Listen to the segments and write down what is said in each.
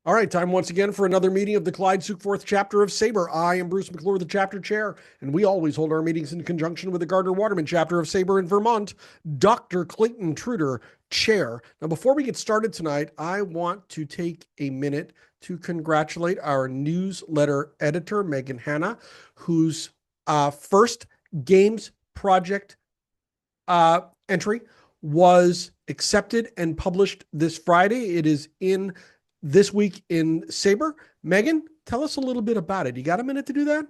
All right, time once again for another meeting of the Clyde Sukeforth chapter of SABR. I am Bruce McClure, the chapter chair, and we always hold our meetings in conjunction with the Gardner Waterman chapter of SABR in Vermont, Dr. Clayton Truder, chair. Now, before we get started tonight, I want to take a minute to congratulate our newsletter editor, Megan Hanna, whose first games project entry was accepted and published this Friday. It is in this week in SABR. Megan, tell us a little bit about it. You got a minute to do that?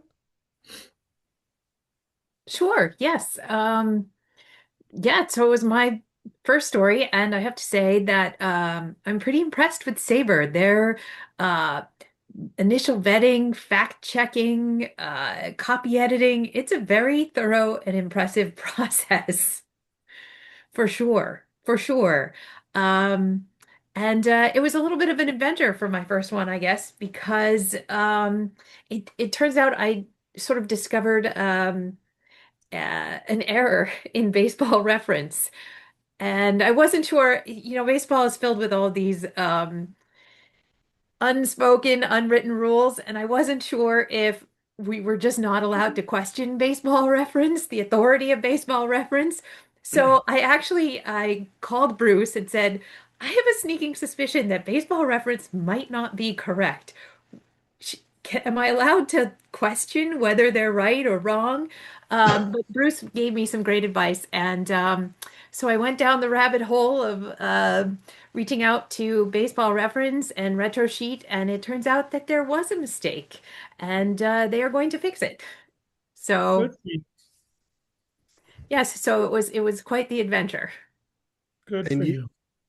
Sure, yes. Yeah, so it was my first story, and I have to say that I'm pretty impressed with Sabre. Their uh, initial vetting, fact checking, copy editing, it's a very thorough and impressive process for sure, for sure. Um, and It was a little bit of an adventure for my first one, I guess, because it turns out I sort of discovered an error in baseball reference. And I wasn't sure, baseball is filled with all these unspoken, unwritten rules, and I wasn't sure if we were just not allowed to question baseball reference, the authority of baseball reference. So I called Bruce and said, I have a sneaking suspicion that baseball reference might not be correct. Am I allowed to question whether they're right or wrong? But Bruce gave me some great advice, and so I went down the rabbit hole of reaching out to Baseball Reference and Retro Sheet, and it turns out that there was a mistake, and they are going to fix it. Good So for you. yes, so it was quite the adventure. Good and for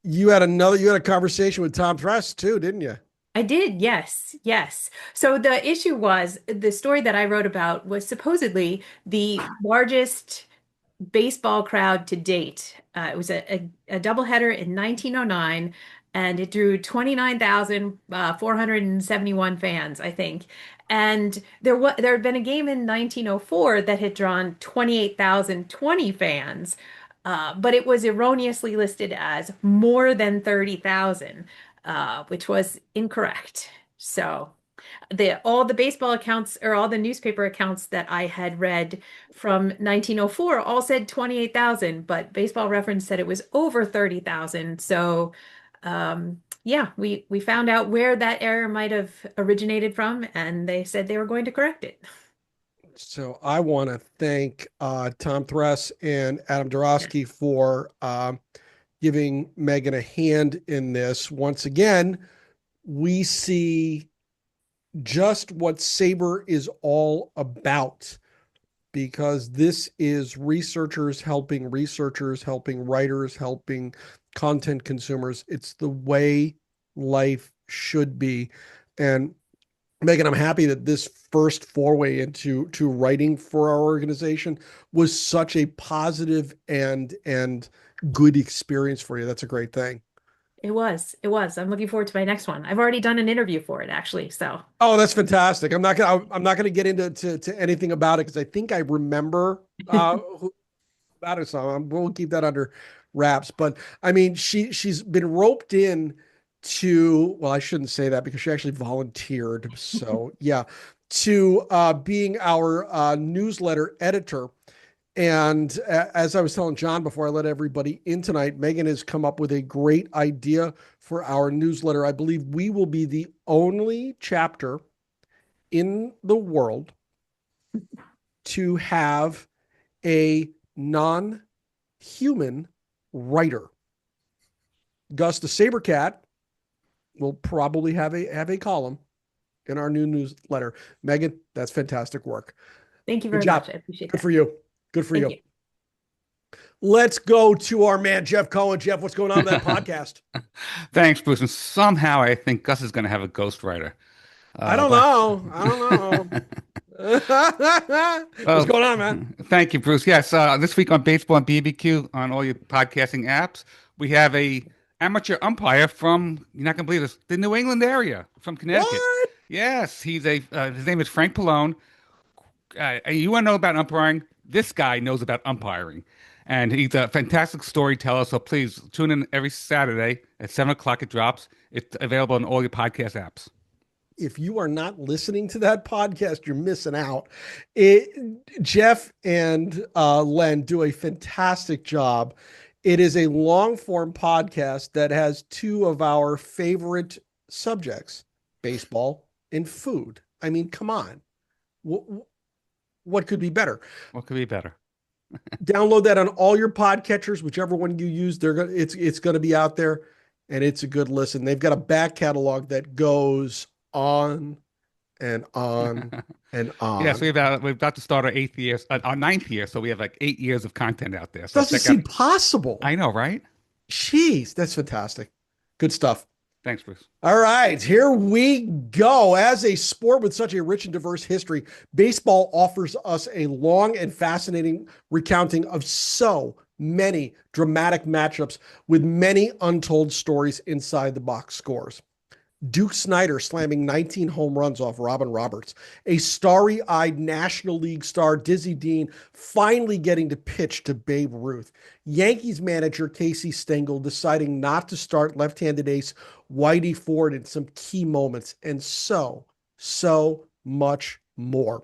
you had a conversation with Tom Press too, didn't you? I did, yes, yes. So the issue was the story that I wrote about was supposedly the largest baseball crowd to date. It was a doubleheader in 1909, and it drew 29,471 fans, I think. And there had been a game in 1904 that had drawn 28,020 fans, but it was erroneously listed as more than 30,000, which was incorrect. So all the baseball accounts or all the newspaper accounts that I had read from 1904 all said 28,000, but Baseball Reference said it was over 30,000. So yeah, we found out where that error might have originated from, and they said they were going to correct it. So I want to thank Tom Thress and Adam Yeah. Dorosky for giving Megan a hand in this. Once again, we see just what SABR is all about because this is researchers helping writers, helping content consumers. It's the way life should be. And Megan, I'm happy that this first foray into writing for our organization was such a positive and good experience for you. That's a great thing. It was. It was. I'm looking forward to my next one. I've already done an interview for it, actually. So, Oh, that's fantastic. I'm not gonna get into to anything about it because I think I remember who about it, so we'll keep that under wraps. But I mean, she's been roped in to, well, I shouldn't say that because she actually volunteered. So yeah, to being our newsletter editor. And as I was telling John before I let everybody in tonight, Megan has come up with a great idea for our newsletter. I believe we will be the only chapter in the world to have a non-human writer. Gus the Sabercat will probably have a column in our new newsletter. Megan, that's fantastic work. thank you Good very job. much. I appreciate Good that. for you. Good for Thank you. you. Let's go to our man, Jeff Cohen. Jeff, what's going on with that podcast? Thanks, Bruce. And somehow I think Gus is going to have a ghostwriter. I don't Well, know. I don't know. What's well, going on, man? thank you, Bruce. Yes, this week on Baseball and BBQ on all your podcasting apps, we have a amateur umpire from, you're not going to believe this, the New England area from Connecticut. What? Yes, his name is Frank Pallone. And you want to know about umpiring? This guy knows about umpiring. And he's a fantastic storyteller. So please tune in every Saturday at 7 o'clock. It drops. It's available on all your podcast apps. If you are not listening to that podcast, you're missing out. Jeff and Len do a fantastic job. It is a long form podcast that has two of our favorite subjects, baseball and food. I mean, come on. What could be better? What could be better? Download that on all your podcatchers, whichever one you use. It's going to be out there, and it's a good listen. They've got a back catalog that goes on and on and on. Yes, we've about to start our our ninth year, so we have like 8 years of content out there. So Doesn't seem possible. I know, right? Jeez, that's fantastic. Good stuff. Thanks, Bruce. All right, here we go. As a sport with such a rich and diverse history, baseball offers us a long and fascinating recounting of so many dramatic matchups with many untold stories inside the box scores. Duke Snider slamming 19 home runs off Robin Roberts. A starry-eyed National League star, Dizzy Dean, finally getting to pitch to Babe Ruth. Yankees manager Casey Stengel deciding not to start left-handed ace Whitey Ford in some key moments, and so much more.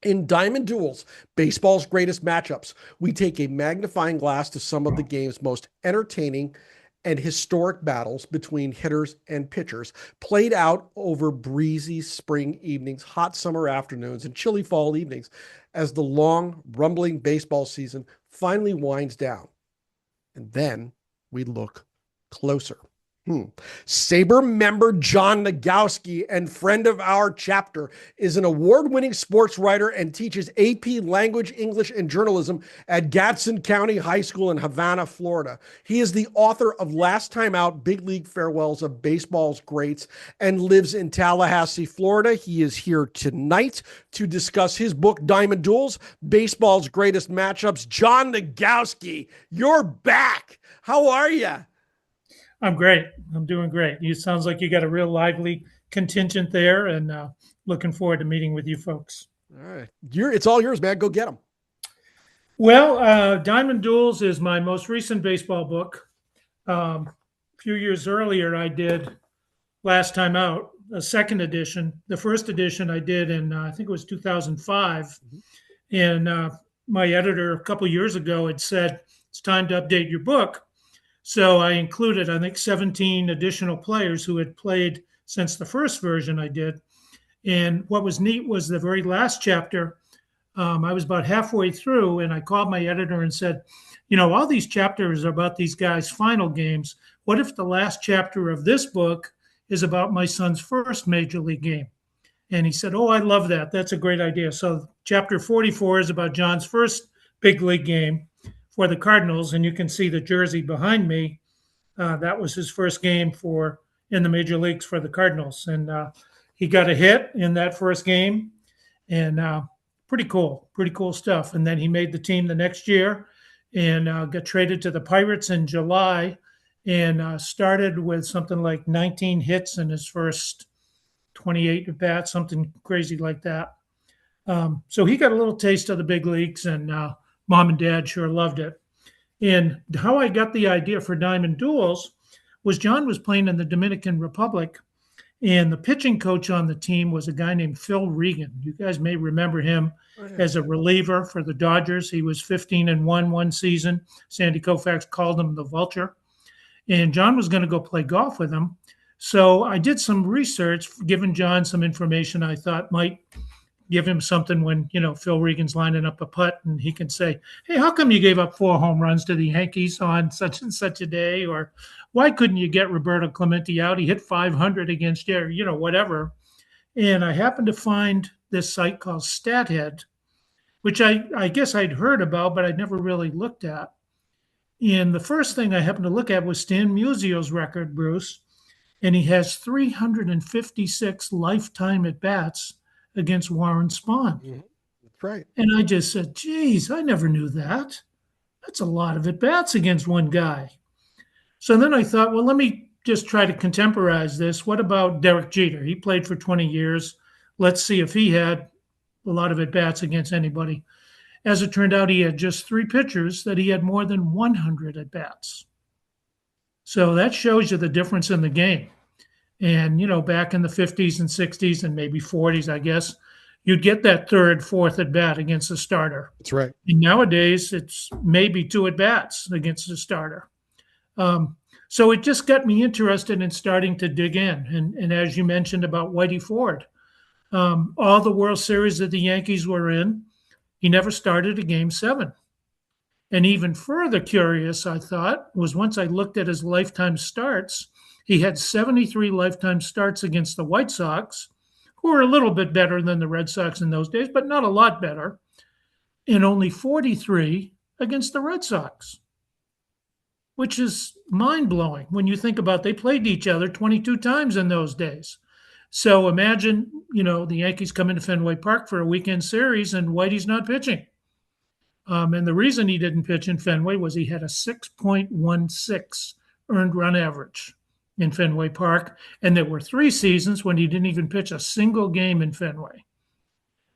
In Diamond Duels, baseball's greatest matchups, we take a magnifying glass to some of the game's most entertaining and historic battles between hitters and pitchers, played out over breezy spring evenings, hot summer afternoons, and chilly fall evenings as the long, rumbling baseball season finally winds down. And then we look closer. SABR member John Nogowski and friend of our chapter is an award-winning sports writer and teaches AP Language, English, and Journalism at Gadsden County High School in Havana, Florida. He is the author of Last Time Out, Big League Farewells of Baseball's Greats, and lives in Tallahassee, Florida. He is here tonight to discuss his book, Diamond Duels, Baseball's Greatest Matchups. John Nogowski, you're back. How are you? I'm great. I'm doing great. You sounds like you got a real lively contingent there, and looking forward to meeting with you folks. All right. It's all yours, man. Go get them. Well, Diamond Duels is my most recent baseball book. A few years earlier, I did Last Time Out, a second edition. The first edition I did in, I think it was 2005. Mm-hmm. And my editor a couple years ago had said, it's time to update your book. So I included, I think, 17 additional players who had played since the first version I did. And what was neat was the very last chapter. I was about halfway through, and I called my editor and said, all these chapters are about these guys' final games. What if the last chapter of this book is about my son's first major league game? And he said, I love that. That's a great idea. So chapter 44 is about John's first big league game for the Cardinals, and you can see the jersey behind me. That was his first game in the major leagues for the Cardinals, and he got a hit in that first game, and pretty cool stuff. And then he made the team the next year, and got traded to the Pirates in July, and started with something like 19 hits in his first 28 at bats, something crazy like that. So he got a little taste of the big leagues, and Mom and Dad sure loved it. And how I got the idea for Diamond Duels was John was playing in the Dominican Republic, and the pitching coach on the team was a guy named Phil Regan. You guys may remember him as a reliever for the Dodgers. He was 15-1 one season. Sandy Koufax called him the Vulture. And John was going to go play golf with him. So I did some research, giving John some information I thought might give him something when, Phil Regan's lining up a putt and he can say, hey, how come you gave up 4 home runs to the Yankees on such and such a day? Or why couldn't you get Roberto Clemente out? He hit 500 against you, whatever. And I happened to find this site called StatHead, which I guess I'd heard about, but I'd never really looked at. And the first thing I happened to look at was Stan Musial's record, Bruce. And he has 356 lifetime at-bats against Warren Spahn. Mm-hmm. That's right. And I just said, geez, I never knew that. That's a lot of at-bats against one guy. So then I thought, well, let me just try to contemporize this. What about Derek Jeter? He played for 20 years. Let's see if he had a lot of at-bats against anybody. As it turned out, he had just 3 pitchers that he had more than 100 at bats. So that shows you the difference in the game. And, back in the 50s and 60s and maybe 40s, I guess, you'd get that third, fourth at bat against a starter. That's right. And nowadays, it's maybe 2 at bats against a starter. So it just got me interested in starting to dig in. And as you mentioned about Whitey Ford, all the World Series that the Yankees were in, he never started a Game 7. And even further curious, I thought, was once I looked at his lifetime starts, he had 73 lifetime starts against the White Sox, who were a little bit better than the Red Sox in those days, but not a lot better, and only 43 against the Red Sox, which is mind-blowing when you think about they played each other 22 times in those days. So imagine, the Yankees come into Fenway Park for a weekend series and Whitey's not pitching. And the reason he didn't pitch in Fenway was he had a 6.16 earned run average in Fenway Park. And there were 3 seasons when he didn't even pitch a single game in Fenway.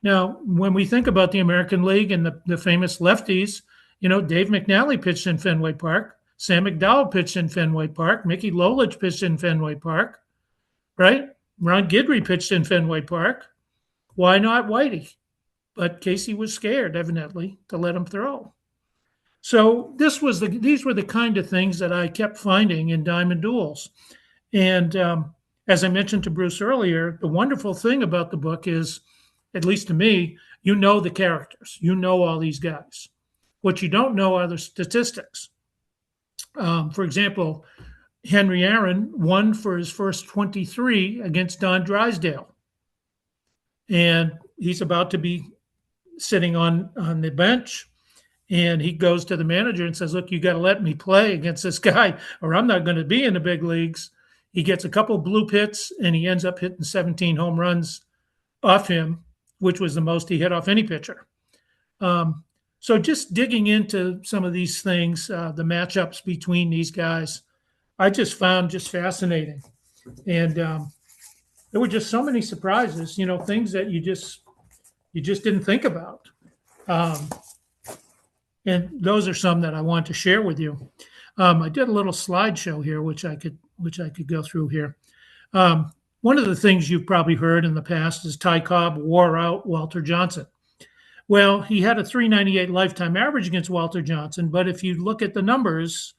Now, when we think about the American League and the famous lefties, Dave McNally pitched in Fenway Park. Sam McDowell pitched in Fenway Park. Mickey Lolich pitched in Fenway Park, right? Ron Guidry pitched in Fenway Park. Why not Whitey? But Casey was scared, evidently, to let him throw. So these were the kind of things that I kept finding in Diamond Duels. And as I mentioned to Bruce earlier, the wonderful thing about the book is, at least to me, the characters. All these guys. What you don't know are the statistics. For example, Henry Aaron won for his first 23 against Don Drysdale. And he's about to be sitting on the bench. And he goes to the manager and says, look, you got to let me play against this guy or I'm not going to be in the big leagues. He gets a couple blue pits and he ends up hitting 17 home runs off him, which was the most he hit off any pitcher. So just digging into some of these things, the matchups between these guys, I just found just fascinating. And there were just so many surprises, things that you just didn't think about. And those are some that I want to share with you. I did a little slideshow here, which I could go through here. One of the things you've probably heard in the past is Ty Cobb wore out Walter Johnson. Well, he had a 398 lifetime average against Walter Johnson, but if you look at the numbers,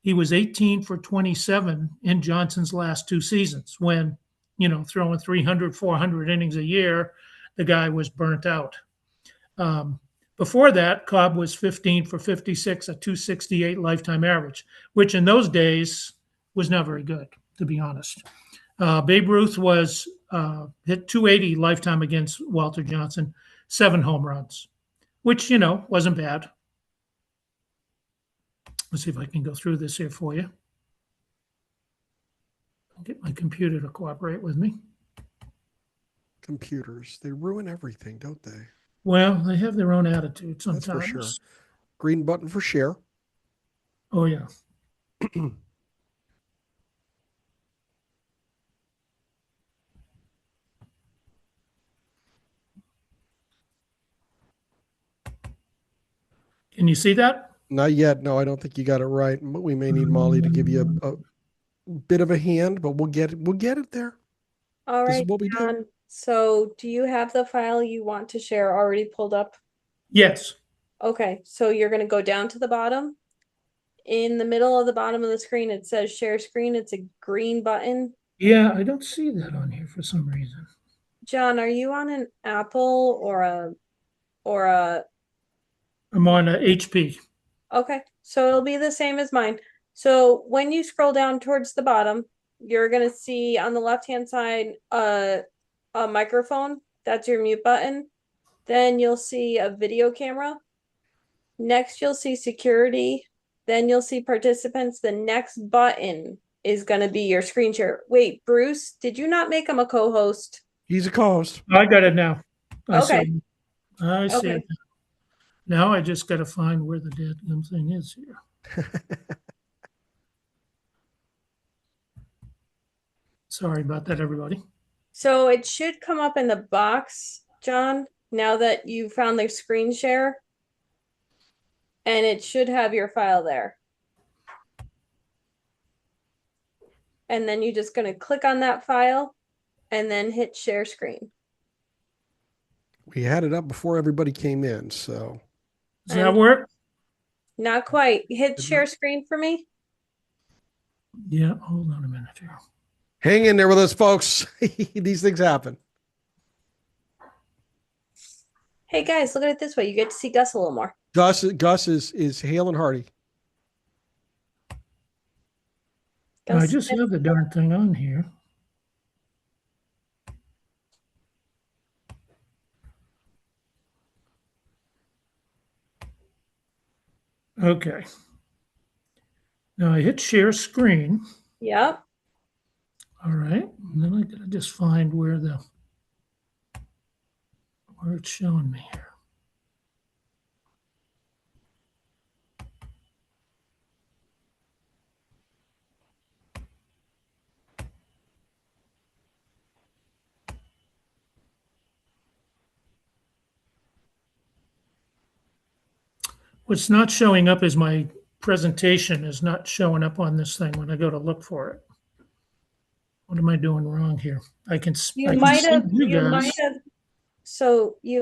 he was 18 for 27 in Johnson's last 2 seasons when, throwing 300, 400 innings a year, the guy was burnt out. Before that, Cobb was 15 for 56, a 268 lifetime average, which in those days was not very good, to be honest. Babe Ruth was hit 280 lifetime against Walter Johnson, 7 home runs, which, wasn't bad. Let's see if I can go through this here for you. I'll get my computer to cooperate with me. Computers, they ruin everything, don't they? Well, they have their own attitude sometimes. That's for sure. Green button for share. Oh, yeah. Can you see that? Not yet. No, I don't think you got it right. But we may need Molly to give you a bit of a hand, but we'll get it there. All This is right, what we do. John. So do you have the file you want to share already pulled up? Yes. Okay, so you're going to go down to the bottom. In the middle of the bottom of the screen, it says share screen. It's a green button. Yeah, I don't see that on here for some reason. John, are you on an Apple or a I'm on a HP. Okay, so it'll be the same as mine. So when you scroll down towards the bottom, you're going to see on the left-hand side a microphone. That's your mute button. Then you'll see a video camera. Next, you'll see security. Then you'll see participants. The next button is going to be your screen share. Wait, Bruce, did you not make him a co-host? He's a co-host. I got it now. I Okay. see Okay. it. Now I just got to find where the damn thing is here. Sorry about that, everybody. So it should come up in the box, John, now that you found the screen share. and it should have your file there. And then you're just going to click on that file and then hit share screen. We had it up before everybody came in, so. Does that work? Not quite. Hit share screen for me. Yeah, hold on a minute here. Hang in there with us, folks. These things happen. Hey guys, look at it this way. You get to see Gus a little more. Gus is hale and hearty. I just have the darn thing on here. Okay. Now I hit share screen. Yep. All right. And then I gotta just find where it's showing me here. What's not showing up is my presentation is not showing up on this thing when I go to look for it. What am I doing wrong here? You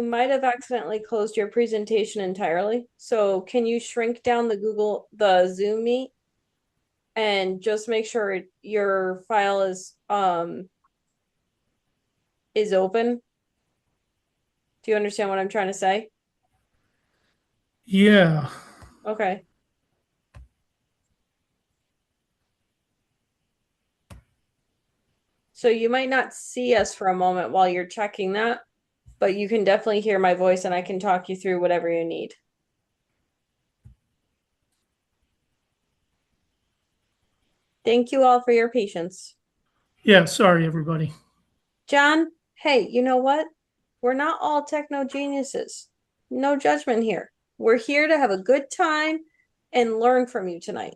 might have accidentally closed your presentation entirely. So can you shrink down the Zoom Meet and just make sure your file is open? Do you understand what I'm trying to say? Yeah. Okay. So you might not see us for a moment while you're checking that, but you can definitely hear my voice and I can talk you through whatever you need. Thank you all for your patience. Yeah, sorry, everybody. John, hey, you know what? We're not all techno geniuses. No judgment here. We're here to have a good time and learn from you tonight.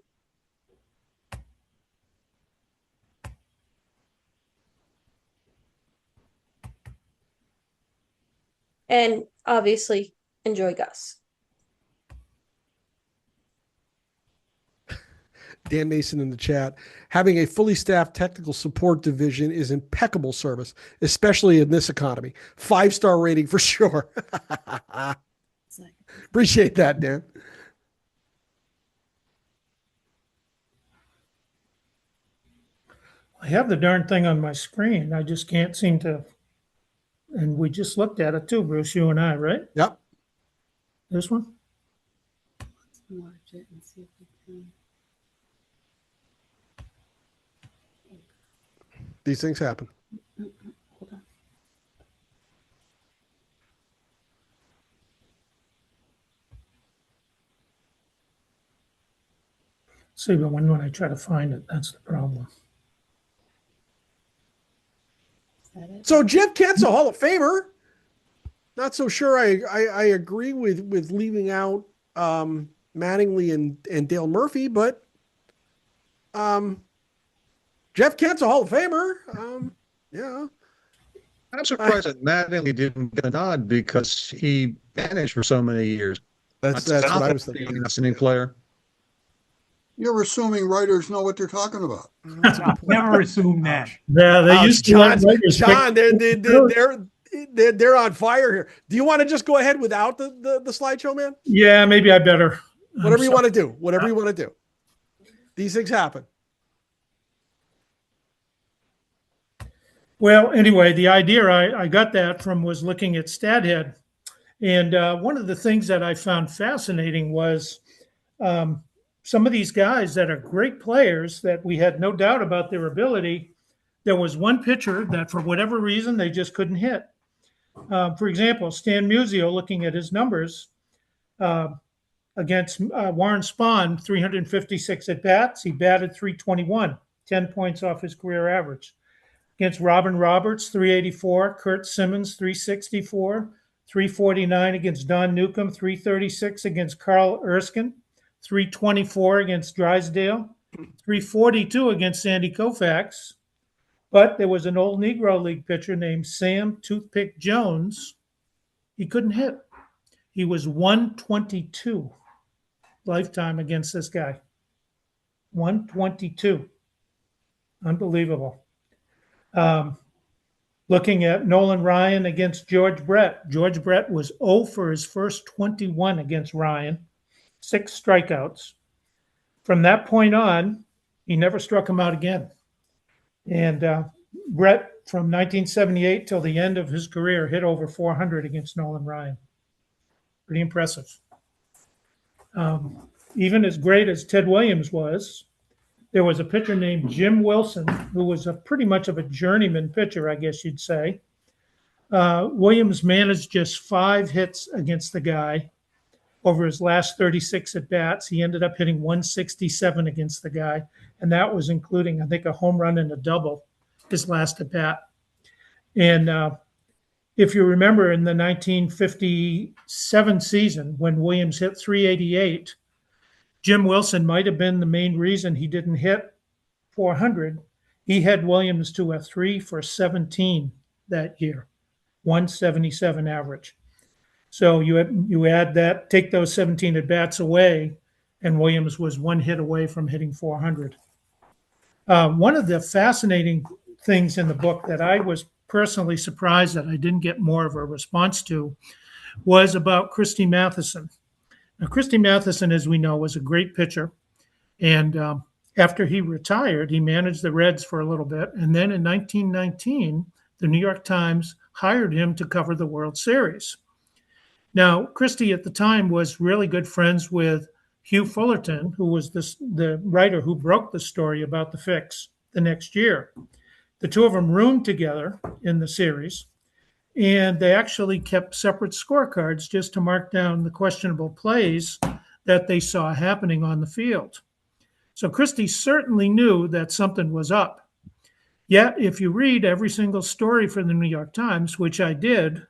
And obviously, enjoy Gus. Dan Mason in the chat. Having a fully staffed technical support division is impeccable service, especially in this economy. 5-star rating for sure. Appreciate that, Dan. I have the darn thing on my screen. I just can't seem to. And we just looked at it too, Bruce, you and I, right? Yep. This one? Let's watch it and see if we can. These things happen. Hold on. See, but when I try to find it, that's the problem. Is that it? So Jeff Kent's a Hall of Famer. Not so sure I agree with leaving out Mattingly and Dale Murphy, but Jeff Kent's a Hall of Famer. Yeah. I'm surprised that Mattingly didn't get a nod because he managed for so many years. That's what I was thinking. An outstanding player. You're assuming writers know what they're talking about. Never assume that. Yeah, they used to let writers John, pick- they're on fire here. Do you want to just go ahead without the slideshow, man? Yeah, maybe I better. Whatever you want to do. Whatever you want to do. These things happen. Well, anyway, the idea I got that from was looking at StatHead. And one of the things that I found fascinating was some of these guys that are great players that we had no doubt about their ability. There was one pitcher that for whatever reason, they just couldn't hit. For example, Stan Musial, looking at his numbers against Warren Spahn, 356 at-bats. He batted 321, 10 points off his career average. Against Robin Roberts, 384. Kurt Simmons, 364. 349 against Don Newcomb. 336 against Carl Erskine. 324 against Drysdale. 342 against Sandy Koufax. But there was an old Negro League pitcher named Sam Toothpick Jones. He couldn't hit. He was 122. lifetime against this guy. 122. Unbelievable. Looking at Nolan Ryan against George Brett. George Brett was 0 for his first 21 against Ryan, 6 strikeouts. From that point on, he never struck him out again. And Brett, from 1978 till the end of his career, hit over 400 against Nolan Ryan. Pretty impressive. Even as great as Ted Williams was, there was a pitcher named Jim Wilson, who was pretty much of a journeyman pitcher, I guess you'd say. Williams managed just 5 hits against the guy over his last 36 at-bats. He ended up hitting 167 against the guy, and that was including, I think, a home run and a double his last at-bat. And if you remember, in the 1957 season, when Williams hit 388, Jim Wilson might have been the main reason he didn't hit 400. He had Williams to a 3 for 17 that year, 177 average. So you add that, take those 17 at bats away, and Williams was 1 hit away from hitting 400. One of the fascinating things in the book that I was personally surprised that I didn't get more of a response to was about Christy Matheson. Now, Christy Matheson, as we know, was a great pitcher. And after he retired, he managed the Reds for a little bit. And then in 1919, the New York Times hired him to cover the World Series. Now, Christy at the time was really good friends with Hugh Fullerton, who was the writer who broke the story about the fix the next year. The two of them roomed together in the series, and they actually kept separate scorecards just to mark down the questionable plays that they saw happening on the field. So Christie certainly knew that something was up. Yet, if you read every single story from the New York Times, which I did,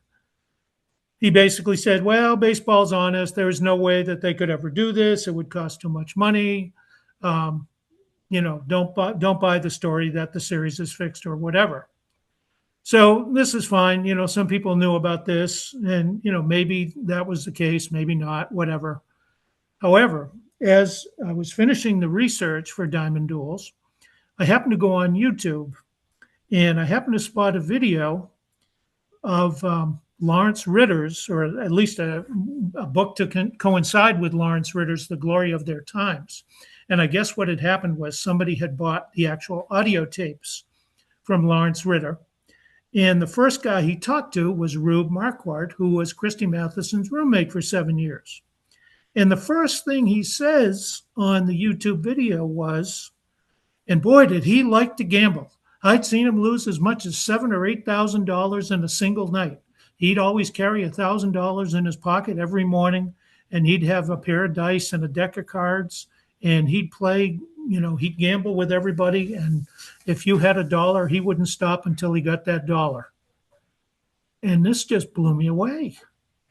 he basically said, well, baseball's honest. There's no way that they could ever do this. It would cost too much money. Don't buy the story that the series is fixed or whatever. So this is fine. Some people knew about this, and, maybe that was the case, maybe not, whatever. However, as I was finishing the research for Diamond Duels, I happened to go on YouTube, and I happened to spot a video of Lawrence Ritter's, or at least a book to coincide with Lawrence Ritter's, The Glory of Their Times. And I guess what had happened was somebody had bought the actual audio tapes from Lawrence Ritter. And the first guy he talked to was Rube Marquardt, who was Christy Matheson's roommate for 7 years. And the first thing he says on the YouTube video was, and boy, did he like to gamble. I'd seen him lose as much as $7,000 or $8,000 in a single night. He'd always carry $1,000 in his pocket every morning, and he'd have a pair of dice and a deck of cards, and he'd play, he'd gamble with everybody. And if you had $1, he wouldn't stop until he got that dollar. And this just blew me away.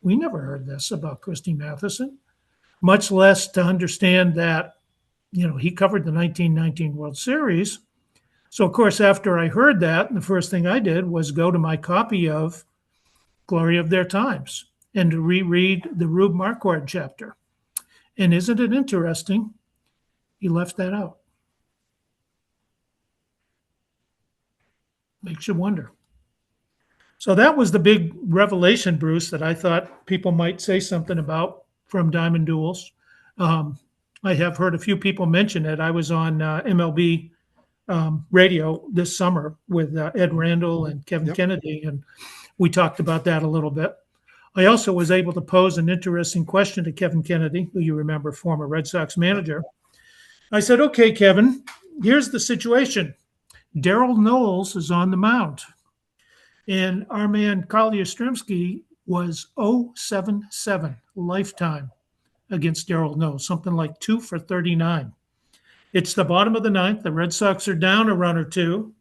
We never heard this about Christy Matheson, much less to understand that, he covered the 1919 World Series. So, of course, after I heard that, the first thing I did was go to my copy of Glory of Their Times and to reread the Rube Marquardt chapter. And isn't it interesting? He left that out. Makes you wonder. So that was the big revelation, Bruce, that I thought people might say something about from Diamond Duels. I have heard a few people mention it. I was on MLB radio this summer with Ed Randall and Kevin Kennedy, and we talked about that a little bit. I also was able to pose an interesting question to Kevin Kennedy, who you remember, former Red Sox manager. I said, okay, Kevin, here's the situation. Darryl Knowles is on the mound, and our man Carl Yastrzemski was 0-7-7 lifetime against Darryl Knowles, something like 2 for 39. It's the bottom of the ninth. The Red Sox are down a run or two,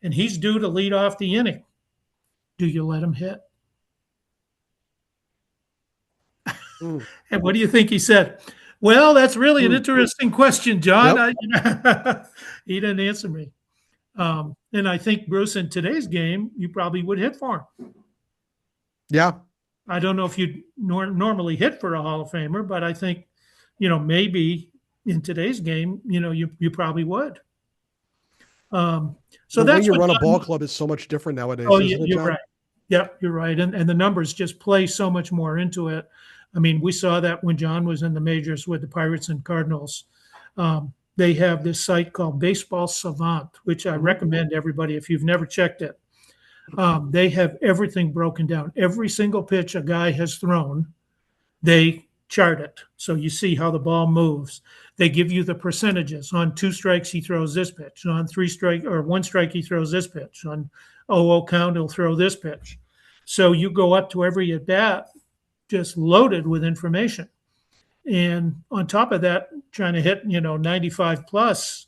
and he's due to lead off the inning. Do you let him hit? And what do you think he said? Well, that's really an interesting question, John. He didn't answer me. And I think, Bruce, in today's game, you probably would hit for him. Yeah. I don't know if you'd normally hit for a Hall of Famer, but I think, maybe in today's game, you probably would. So the that's way you what run a John- ball club is so much different nowadays, Oh, isn't it, you're John? right. Yep, you're right. And the numbers just play so much more into it. I mean, we saw that when John was in the majors with the Pirates and Cardinals. They have this site called Baseball Savant, which I recommend everybody if you've never checked it. They have everything broken down. Every single pitch a guy has thrown, they chart it. So you see how the ball moves. They give you the percentages. On 2 strikes, he throws this pitch. On 3 strike or 1 strike, he throws this pitch. On 0-0 count, he'll throw this pitch. So you go up to every at bat just loaded with information. And on top of that, trying to hit, 95 plus,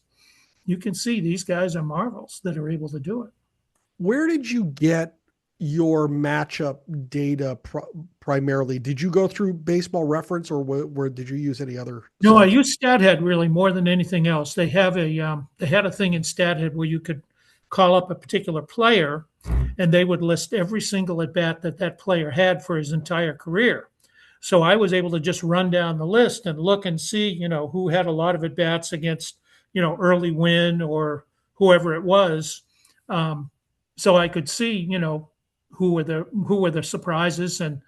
you can see these guys are marvels that are able to do it. Where did you get your matchup data primarily? Did you go through Baseball Reference, or where did you use any other? No, I sites? use StatHead really more than anything else. They have they had a thing in StatHead where you could call up a particular player, and they would list every single at bat that player had for his entire career. So I was able to just run down the list and look and see, who had a lot of at bats against, Early Win or whoever it was. So I could see, who were the surprises and,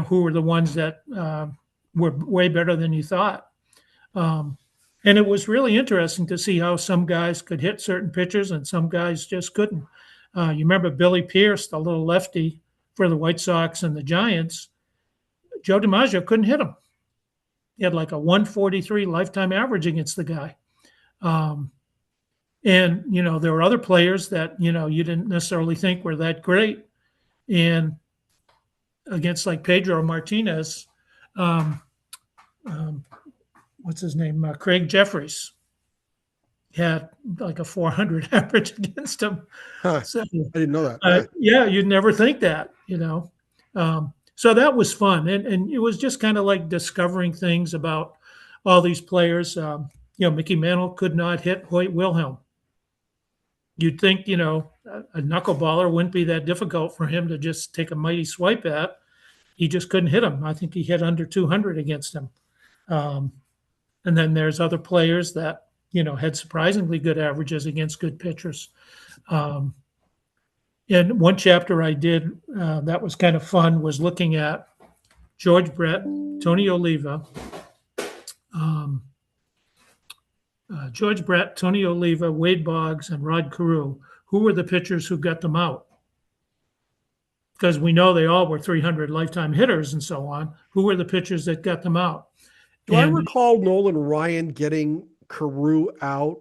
who were the ones that were way better than you thought. And it was really interesting to see how some guys could hit certain pitchers and some guys just couldn't. You remember Billy Pierce, the little lefty for the White Sox and the Giants. Joe DiMaggio couldn't hit him. He had like a 143 lifetime average against the guy. And, there were other players that, you didn't necessarily think were that great. And against like Pedro Martinez, what's his name? Craig Jeffries had like a 400 average against him. Huh. So, I didn't know that. yeah, you'd never think that, So that was fun. And it was just kind of like discovering things about all these players. Mickey Mantle could not hit Hoyt Wilhelm. You'd think, a knuckleballer wouldn't be that difficult for him to just take a mighty swipe at. He just couldn't hit him. I think he hit under 200 against him. And then there's other players that, had surprisingly good averages against good pitchers. And one chapter I did that was kind of fun was looking at George Brett, Tony Oliva, Wade Boggs, and Rod Carew. Who were the pitchers who got them out? Because we know they all were 300 lifetime hitters and so on. Who were the pitchers that got them out? Do I recall Nolan Ryan getting Carew out?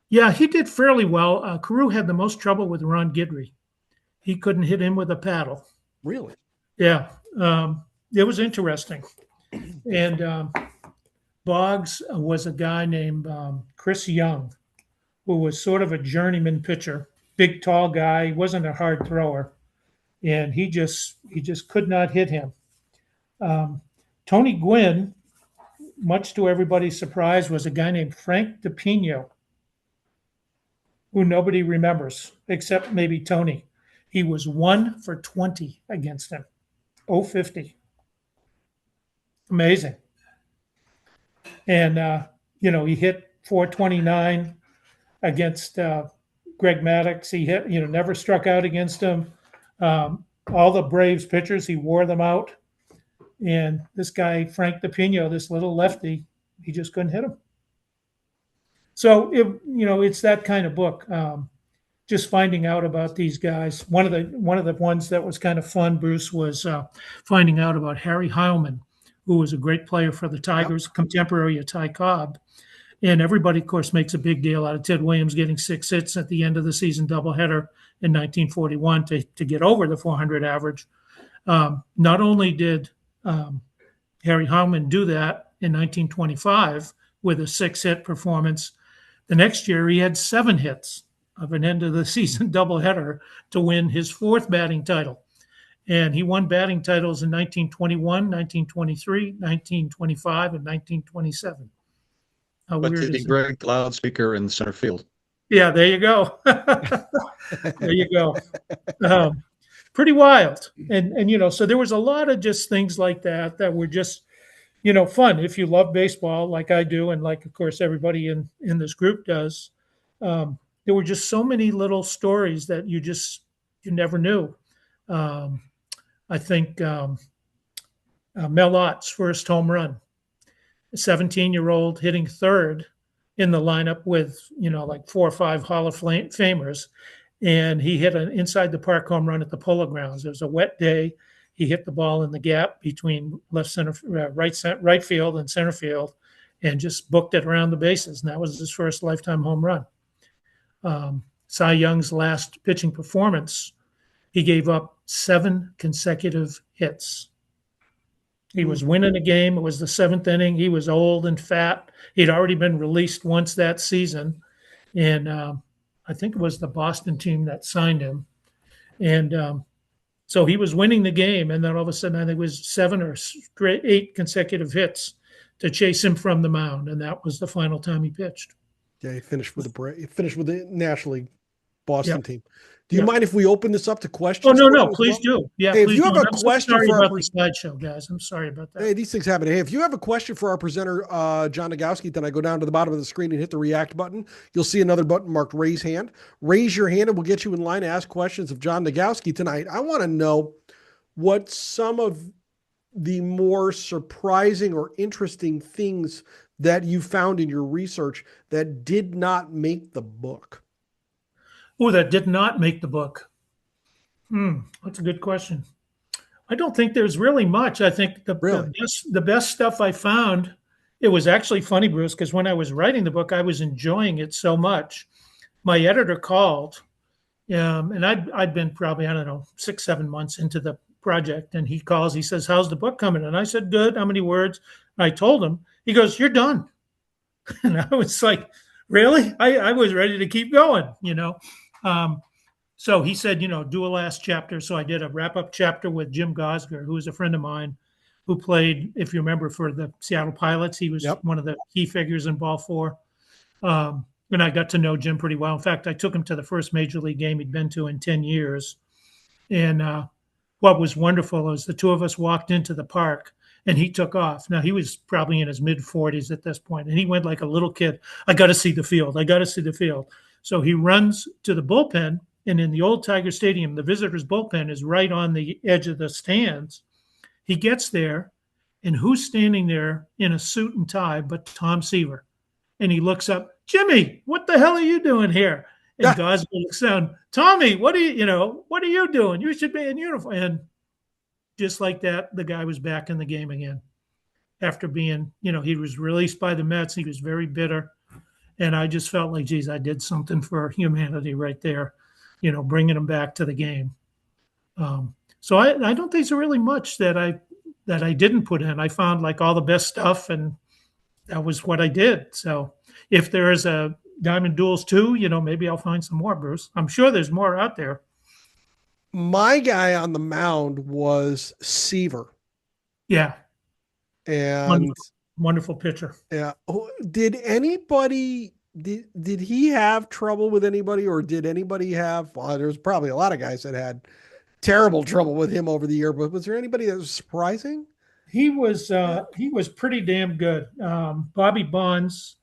Yeah, he did fairly well. Carew had the most trouble with Ron Guidry. He couldn't hit him with a paddle. Really? Yeah, it was interesting. And Boggs was a guy named Chris Young, who was sort of a journeyman pitcher, big, tall guy. He wasn't a hard thrower, and he just could not hit him. Tony Gwynn, much to everybody's surprise, was a guy named Frank DePino, who nobody remembers except maybe Tony. He was 1 for 20 against him, 050. Amazing. And, he hit 429 against Greg Maddux. He hit, never struck out against him. All the Braves pitchers, he wore them out. And this guy, Frank DePino, this little lefty, he just couldn't hit him. So, it's that kind of book. Just finding out about these guys. One of the ones that was kind of fun, Bruce, was finding out about Harry Heilman, who was a great player for the Tigers, contemporary of Ty Cobb. And everybody, of course, makes a big deal out of Ted Williams getting 6 hits at the end of the season doubleheader in 1941 to get over the 400 average. Not only did Harry Heilman do that in 1925 with a 6-hit performance, the next year he had 7 hits of an end of the season doubleheader to win his 4th batting title. And he won batting titles in 1921, 1923, 1925, and 1927. How But weird did he is that? break the loudspeaker in center field? Yeah, there you go. There you go. Pretty wild. And so there was a lot of just things like that were just, fun. If you love baseball like I do, and like, of course, everybody in this group does, there were just so many little stories that you never knew. Um, I think Mel Ott's first home run, a 17-year-old hitting third in the lineup with, like 4 or 5 Hall of Famers. And he hit an inside the park home run at the Polo Grounds. It was a wet day. He hit the ball in the gap between right field and center field, and just booked it around the bases. And that was his first lifetime home run. Cy Young's last pitching performance, he gave up 7 consecutive hits. He was winning a game. It was the 7th inning. He was old and fat. He'd already been released once that season. And I think it was the Boston team that signed him. And so he was winning the game. And then all of a sudden, I think it was 7 or 8 consecutive hits to chase him from the mound. And that was the final time he pitched. Yeah, he finished with the National League Boston team. Do you Yep. mind if we open this up to questions? Oh, no, for you as please well? do. Yeah, Hey, if please you have do. a And I'm so question sorry for our about the slideshow, guys. I'm sorry about that. Hey, these things happen. Hey, if you have a question for our presenter, John Nogowski, then I go down to the bottom of the screen and hit the react button. You'll see another button marked raise hand. Raise your hand and we'll get you in line to ask questions of John Nogowski tonight. I want to know what some of the more surprising or interesting things that you found in your research that did not make the book. Oh, that did not make the book. That's a good question. I don't think there's really much. I think the best stuff I found, it was actually funny, Bruce, because when I was writing the book, I was enjoying it so much. My editor called, and I'd been probably, 6, 7 months into the project, and he calls, he says, "How's the book coming?" And I said, "Good. How many words?" And I told him. He goes, "You're done." And I was like, "Really?" I was ready to keep going, So he said, do a last chapter. So I did a wrap-up chapter with Jim Gosger, who is a friend of mine, who played, if you remember, for the Seattle Pilots. He was one of the key figures in Ball 4. And I got to know Jim pretty well. In fact, I took him to the first major league game he'd been to in 10 years. And what was wonderful was the two of us walked into the park, and he took off. Now, he was probably in his mid-40s at this point, and he went like a little kid. "I got to see the field. I got to see the field." So he runs to the bullpen. And in the old Tiger Stadium, the visitors' bullpen is right on the edge of the stands. He gets there, and who's standing there in a suit and tie but Tom Seaver? And he looks up, "Jimmy, what the hell are you doing here?" And Gosler looks down, "Tommy, what are you doing? You should be in uniform." And just like that, the guy was back in the game again. After being, he was released by the Mets. He was very bitter. And I just felt like, geez, I did something for humanity right there. Bringing them back to the game. So I don't think there's really much that I didn't put in. I found like all the best stuff, and that was what I did. So if there is a Diamond Duels 2, maybe I'll find some more, Bruce. I'm sure there's more out there. My guy on the mound was Seaver. Yeah. And wonderful pitcher. Yeah. Did anybody... Did he have trouble with anybody, or did anybody have? Well, there's probably a lot of guys that had terrible trouble with him over the year, but was there anybody that was surprising? He was pretty damn good. Bobby Bonds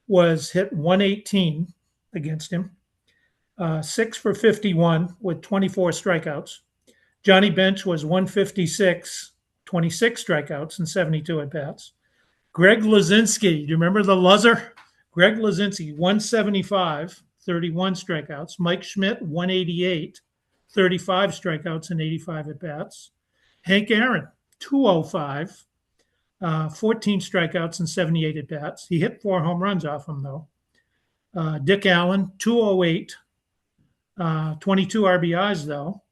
was hit 118 against him, 6 for 51 with 24 strikeouts. Johnny Bench was 156, 26 strikeouts and 72 at bats. Greg Luzinski, do you remember the Luzzer? Greg Luzinski, 175, 31 strikeouts. Mike Schmidt, 188, 35 strikeouts and 85 at-bats. Hank Aaron, 205, 14 strikeouts and 78 at-bats. He hit 4 home runs off him, though. Dick Allen, 208, 22 RBIs, though,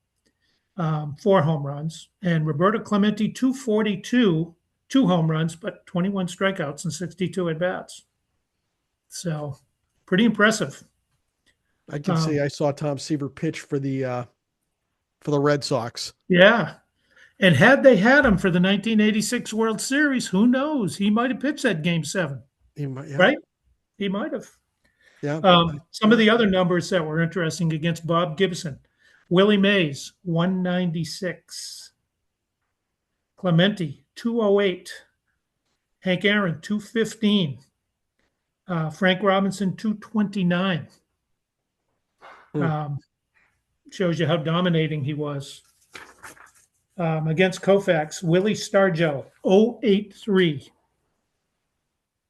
4 home runs. And Roberto Clemente, 242, 2 home runs, but 21 strikeouts and 62 at-bats. So pretty impressive. I can say I saw Tom Seaver pitch for the Red Sox. Yeah. And had they had him for the 1986 World Series, who knows? He might have pitched that Game 7. He might, yeah. Right? He might have. Yeah. Some of the other numbers that were interesting against Bob Gibson. Willie Mays, 196. Clemente, 208. Hank Aaron, 215. Frank Robinson, 229. Shows you how dominating he was. Against Koufax, Willie Stargell, 083.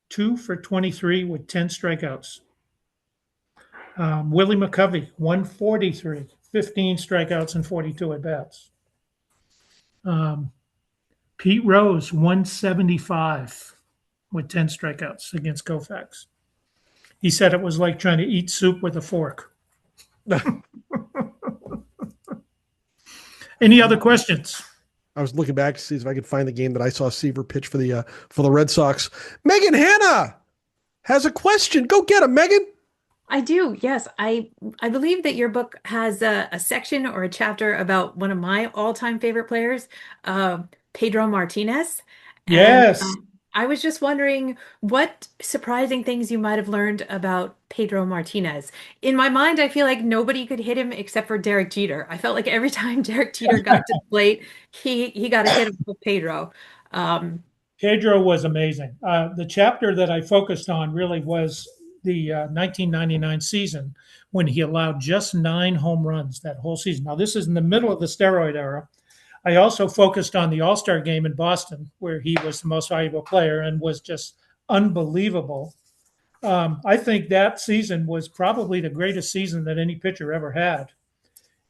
2 for 23 with 10 strikeouts. Willie McCovey, 143, 15 strikeouts and 42 at-bats. Pete Rose, 175 with 10 strikeouts against Koufax. He said it was like trying to eat soup with a fork. Any other questions? I was looking back to see if I could find the game that I saw Seaver pitch for the Red Sox. Megan Hanna has a question. Go get him, Megan. I do. Yes. I believe that your book has a section or a chapter about one of my all-time favorite players, Pedro Martinez. Yes. And, I was just wondering what surprising things you might have learned about Pedro Martinez. In my mind, I feel like nobody could hit him except for Derek Jeter. I felt like every time Derek Jeter got to the plate, he got a hit with Pedro. Pedro was amazing. The chapter that I focused on really was the 1999 season when he allowed just 9 home runs that whole season. Now, this is in the middle of the steroid era. I also focused on the All-Star game in Boston, where he was the most valuable player and was just unbelievable. I think that season was probably the greatest season that any pitcher ever had.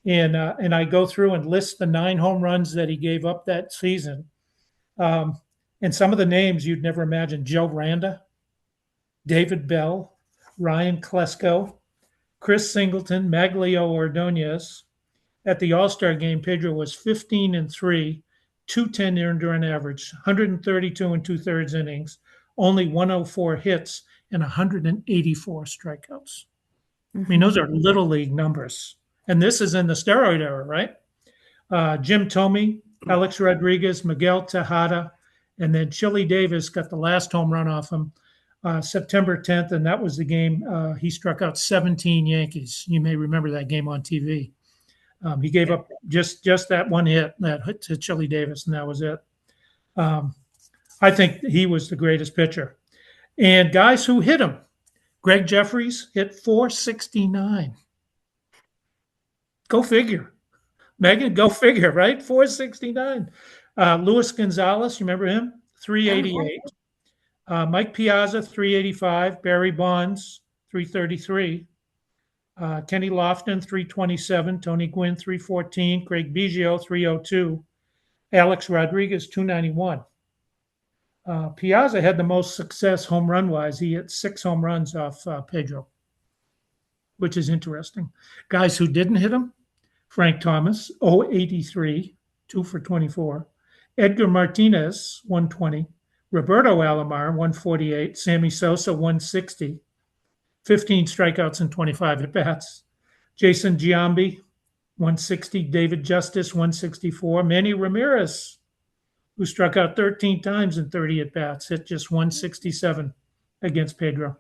And I go through and list the 9 home runs that he gave up that season. And some of the names you'd never imagine: Joe Randa, David Bell, Ryan Klesko, Chris Singleton, Maglio Ordonez. At the All-Star game, Pedro was 15-3, 210 earned run average, 132 2/3 innings, only 104 hits, and 184 strikeouts. I mean, those are little league numbers. And this is in the steroid era, right? Jim Thome, Alex Rodriguez, Miguel Tejada, and then Chili Davis got the last home run off him September 10th, and that was the game he struck out 17 Yankees. You may remember that game on TV. He gave up just that one hit, that hit to Chili Davis, and that was it. I think he was the greatest pitcher. And guys who hit him: Greg Jeffries hit 469. Go figure. Megan, go figure, right? 469. Luis Gonzalez, you remember him? 388. Mike Piazza, 385. Barry Bonds, 333. Kenny Lofton, 327. Tony Gwynn, 314. Craig Biggio, 302. Alex Rodriguez, 291. Piazza had the most success home run-wise. He hit 6 home runs off Pedro, which is interesting. Guys who didn't hit him: Frank Thomas, 083, 2 for 24. Edgar Martinez, 120. Roberto Alomar, 148. Sammy Sosa, 160. 15 strikeouts and 25 at-bats. Jason Giambi, 160. David Justice, 164. Manny Ramirez, who struck out 13 times in 30 at-bats, hit just 167 against Pedro.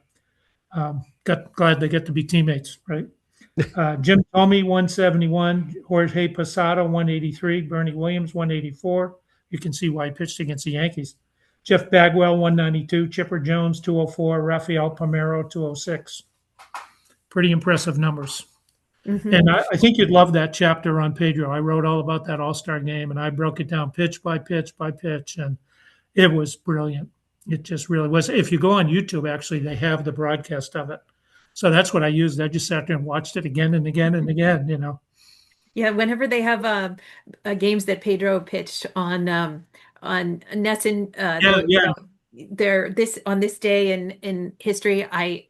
Glad they get to be teammates, right? Jim Thome, 171. Jorge Posada, 183. Bernie Williams, 184. You can see why he pitched against the Yankees. Jeff Bagwell, 192. Chipper Jones, 204. Rafael Palmeiro, 206. Pretty impressive numbers. Mm-hmm. And I think you'd love that chapter on Pedro. I wrote all about that All-Star game, and I broke it down pitch by pitch by pitch, and it was brilliant. It just really was. If you go on YouTube, actually, they have the broadcast of it. So that's what I used. I just sat there and watched it again and again and again, you know. Yeah, whenever they have games that Pedro pitched on Nesson, on this day in history, I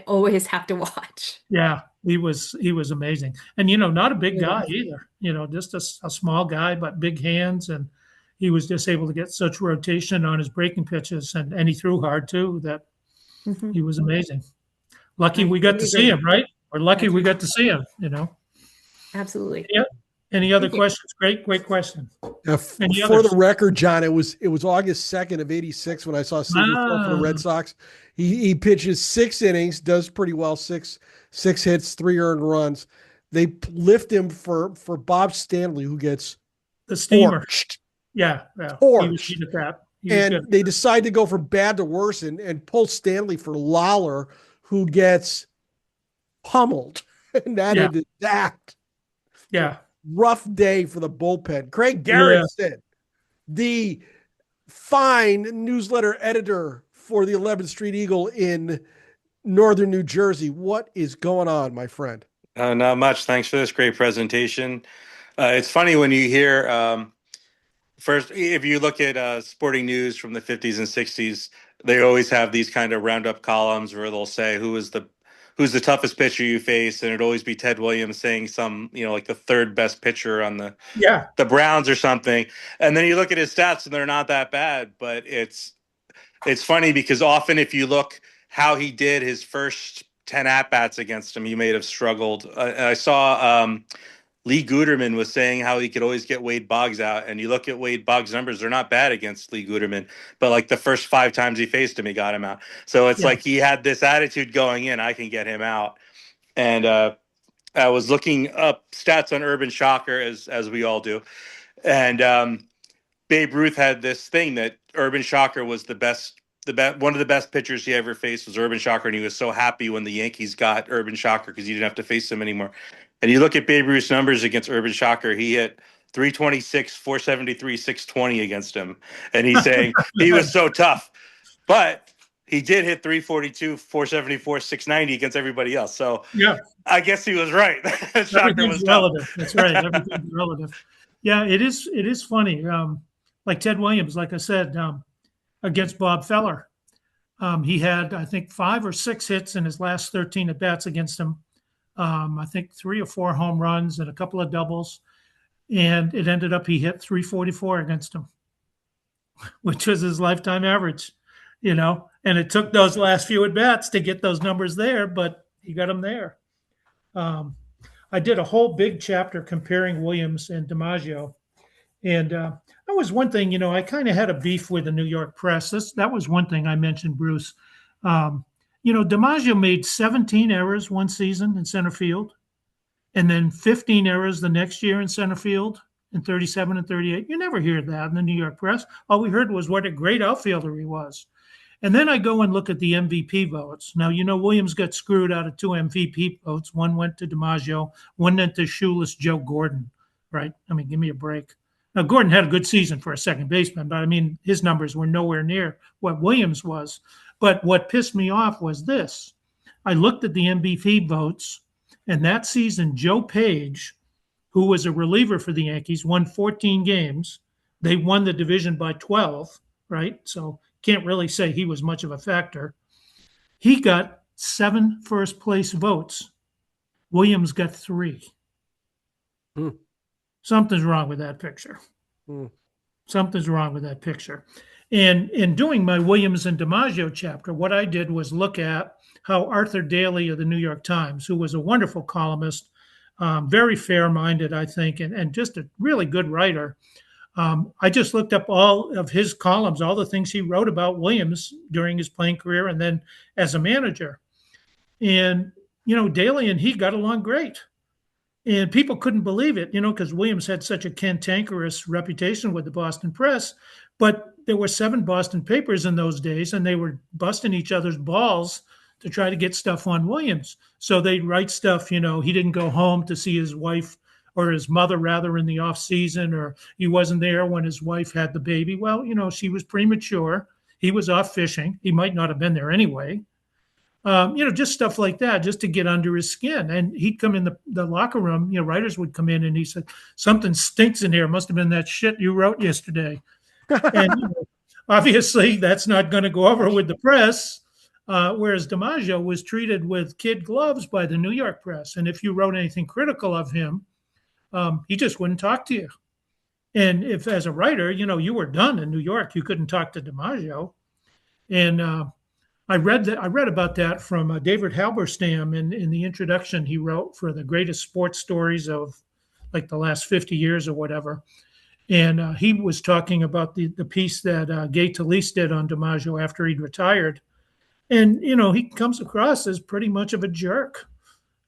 always have to watch. Yeah, he was amazing, and not a big guy either. Just a small guy, but big hands, and he was just able to get such rotation on his breaking pitches, and he threw hard too. That he was amazing. Lucky we got to see him, right? We're lucky we got to see him. Absolutely. Yeah. Any other questions? Great question. Now, for the record, John, it was August 2nd of '86 when I saw Sukeforth for the Red Sox. He pitches 6 innings, does pretty well, six hits, 3 earned runs. They lift him for Bob Stanley, who gets the steamer. Torched. Yeah. Torched. He did that. And they decide to go from bad to worse and pull Stanley for Lawler, who gets pummeled. And that ended that. Yeah. Rough day for the bullpen. Craig Garrettson, the fine newsletter editor for the 11th Street Eagle in northern New Jersey. What is going on, my friend? Not much. Thanks for this great presentation. It's funny when you hear, first, if you look at sporting news from the 50s and 60s, they always have these kind of roundup columns where they'll say who's the toughest pitcher you face, and it'd always be Ted Williams saying some, like the third best pitcher on the Browns or something. And then you look at his stats and they're not that bad, but it's funny because often if you look how he did his first 10 at-bats against him, he may have struggled. I saw Lee Guterman was saying how he could always get Wade Boggs out, and you look at Wade Boggs' numbers, they're not bad against Lee Guterman, but like the first 5 times he faced him, he got him out. So it's like he had this attitude going in, I can get him out. And I was looking up stats on Urban Shocker, as we all do, and Babe Ruth had this thing that Urban Shocker was one of the best pitchers he ever faced was Urban Shocker, and he was so happy when the Yankees got Urban Shocker because he didn't have to face him anymore. And you look at Babe Ruth's numbers against Urban Shocker, he hit 326, 473, 620 against him. And he's saying he was so tough. But he did hit 342, 474, 690 against everybody else. So I guess he was right. Shocker was relative. That's right. Everything's relative. Yeah, it is funny. Like Ted Williams, like I said, against Bob Feller. He had, I think, 5 or 6 hits in his last 13 at-bats against him. I think 3 or 4 home runs and a couple of doubles. And it ended up he hit 344 against him, which was his lifetime average, And it took those last few at-bats to get those numbers there, but he got them there. I did a whole big chapter comparing Williams and DiMaggio. And that was one thing, I kind of had a beef with the New York press. That was one thing I mentioned, Bruce. DiMaggio made 17 errors one season in center field, and then 15 errors the next year in center field in 37 and 38. You never hear that in the New York press. All we heard was what a great outfielder he was. And then I go and look at the MVP votes. Now, Williams got screwed out of 2 MVP votes. One went to DiMaggio, one went to shoeless Joe Gordon, right? I mean, give me a break. Now, Gordon had a good season for a second baseman, but his numbers were nowhere near what Williams was. But what pissed me off was this. I looked at the MVP votes, and that season, Joe Page, who was a reliever for the Yankees, won 14 games. They won the division by 12, right? So can't really say he was much of a factor. He got 7 first-place votes. Williams got 3. Something's wrong with that picture. Something's wrong with that picture. And in doing my Williams and DiMaggio chapter, what I did was look at how Arthur Daly of the New York Times, who was a wonderful columnist, very fair-minded, I think, and just a really good writer. I just looked up all of his columns, all the things he wrote about Williams during his playing career and then as a manager. And, Daly and he got along great. And people couldn't believe it, because Williams had such a cantankerous reputation with the Boston press. But there were 7 Boston papers in those days, and they were busting each other's balls to try to get stuff on Williams. So they'd write stuff, he didn't go home to see his wife or his mother, rather, in the off season, or he wasn't there when his wife had the baby. Well, she was premature. He was off fishing. He might not have been there anyway. Just stuff like that, just to get under his skin. And he'd come in the locker room, writers would come in and he said, something stinks in here. Must have been that shit you wrote yesterday. And obviously that's not going to go over with the press. Whereas DiMaggio was treated with kid gloves by the New York press. And if you wrote anything critical of him, he just wouldn't talk to you. And if, as a writer, you were done in New York, you couldn't talk to DiMaggio. And I read about that from David Halberstam in the introduction he wrote for the greatest sports stories of like the last 50 years or whatever. And he was talking about the piece that Gay Talese did on DiMaggio after he'd retired. And, he comes across as pretty much of a jerk.